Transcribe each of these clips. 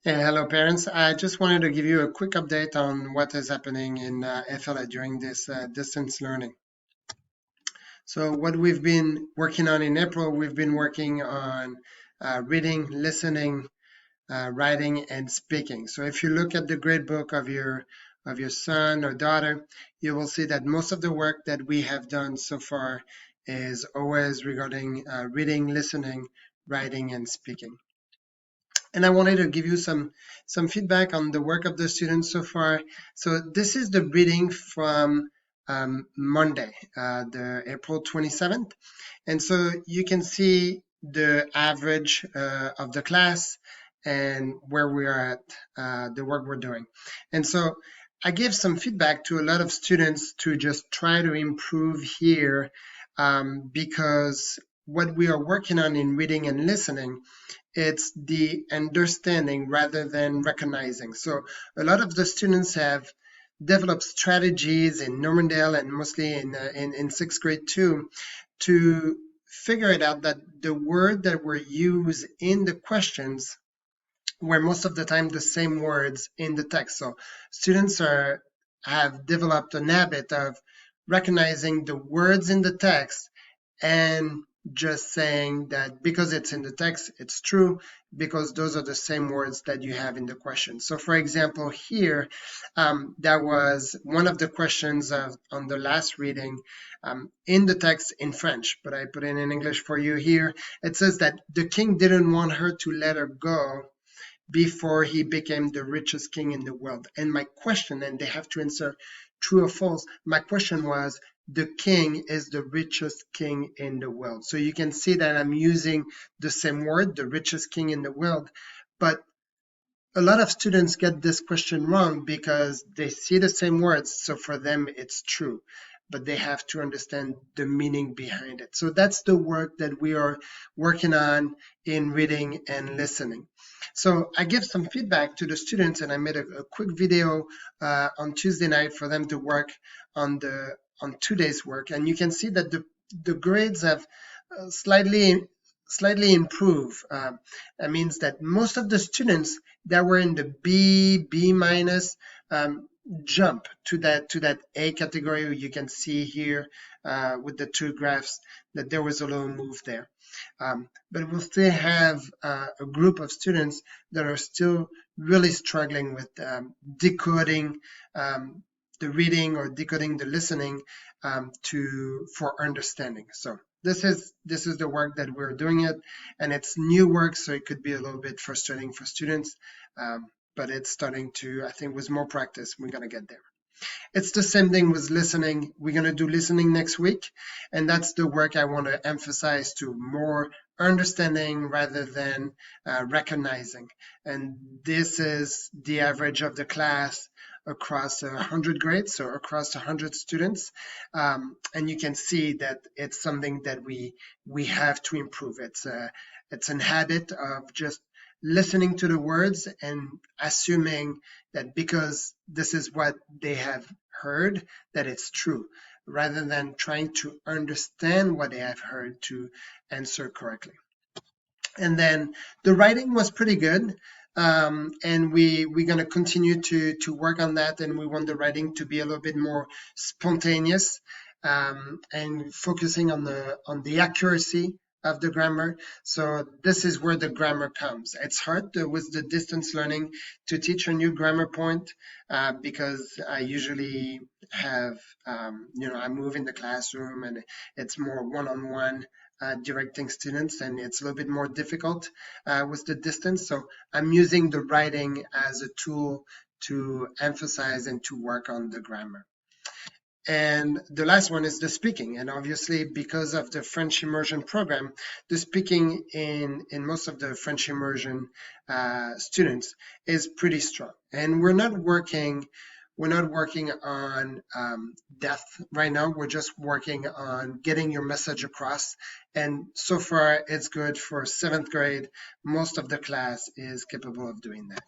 Hello, parents. I just wanted to give you a quick update on what is happening in FLA during this distance learning. So, what we've been working on in April, we've been working on reading, listening, writing, and speaking. So, if you look at the grade book of your son or daughter, you will see that most of the work that we have done so far is always regarding reading, listening, writing, and speaking. And I wanted to give you some feedback on the work of the students so far. So this is the reading from Monday, the April 27th. And so you can see the average of the class and where we are at, the work we're doing. And so I gave some feedback to a lot of students to just try to improve here because what we are working on in reading and listening, it's the understanding rather than recognizing. So a lot of the students have developed strategies in Normandale and mostly in sixth grade too, to figure it out that the word that were used in the questions were most of the time the same words in the text. So students have developed an habit of recognizing the words in the text and just saying that because it's in the text, it's true because those are the same words that you have in the question. So for example, here, that was one of the questions on the last reading in the text in French, but I put it in English for you here. It says that the king didn't want her to let her go before he became the richest king in the world. And my question, and they have to answer true or false, my question was, the king is the richest king in the world. So you can see that I'm using the same word, the richest king in the world, but a lot of students get this question wrong because they see the same words, so for them it's true, but they have to understand the meaning behind it. So that's the work that we are working on in reading and listening. So I give some feedback to the students, and I made a quick video on Tuesday night for them to work on today's work, and you can see that the grades have slightly improved. That means that most of the students that were in the B minus jump to that A category. You can see here with the two graphs that there was a little move there. But we'll still have a group of students that are still really struggling with decoding the reading or decoding the listening for understanding. So this is the work that we're doing it, and it's new work, so it could be a little bit frustrating for students, but it's starting to, I think, with more practice, we're gonna get there. It's the same thing with listening. We're going to do listening next week. And that's the work I want to emphasize to more understanding rather than recognizing. And this is the average of the class across 100 grades, so across 100 students. And you can see that it's something that we have to improve. It's an habit of just listening to the words and assuming that because this is what they have heard, that it's true, rather than trying to understand what they have heard to answer correctly. And then the writing was pretty good. And we're going to continue to work on that, and we want the writing to be a little bit more spontaneous, and focusing on the accuracy of the grammar. So this is where the grammar comes. It's hard with the distance learning to teach a new grammar point because I usually have, I move in the classroom and it's more one-on-one directing students, and it's a little bit more difficult with the distance. So I'm using the writing as a tool to emphasize and to work on the grammar. And the last one is the speaking. And obviously, because of the French immersion program, the speaking in most of the French immersion students is pretty strong. And we're not working on depth right now. We're just working on getting your message across. And so far, it's good for seventh grade. Most of the class is capable of doing that.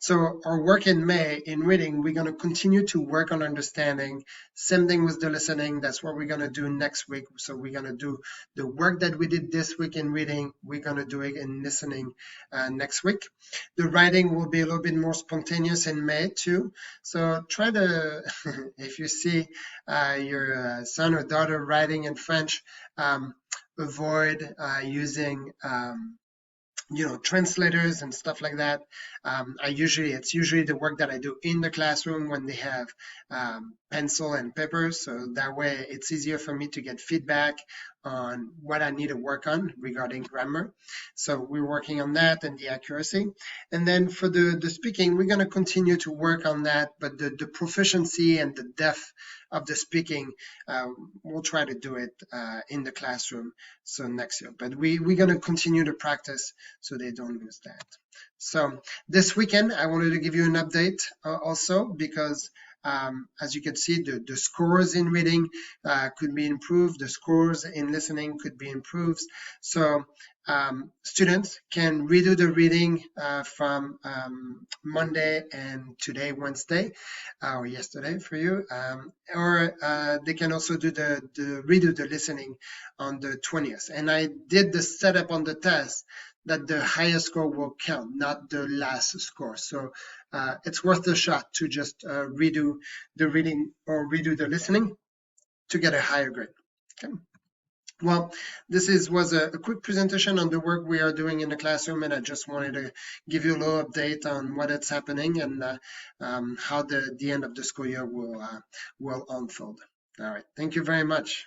So our work in May in reading, we're going to continue to work on understanding. Same thing with the listening. That's what we're going to do next week. So we're going to do the work that we did this week in reading. We're going to do it in listening next week. The writing will be a little bit more spontaneous in May too. So try to, if you see your son or daughter writing in French, avoid using translators and stuff like that. It's usually the work that I do in the classroom when they have pencil and paper, so that way it's easier for me to get feedback on what I need to work on regarding grammar. So we're working on that and the accuracy. And then for the speaking, we're going to continue to work on that, but the proficiency and the depth of the speaking, we'll try to do it in the classroom so next year. But we're going to continue to practice so they don't lose that. So this weekend, I wanted to give you an update also because as you can see, the scores in reading could be improved. The scores in listening could be improved. So students can redo the reading from Monday and today, Wednesday, or yesterday for you, or they can also do the redo the listening on the 20th. And I did the setup on the test that the highest score will count, not the last score. So it's worth a shot to just redo the reading or redo the listening to get a higher grade. Okay. Well, this was a quick presentation on the work we are doing in the classroom, and I just wanted to give you a little update on what is happening and how the end of the school year will unfold. All right. Thank you very much.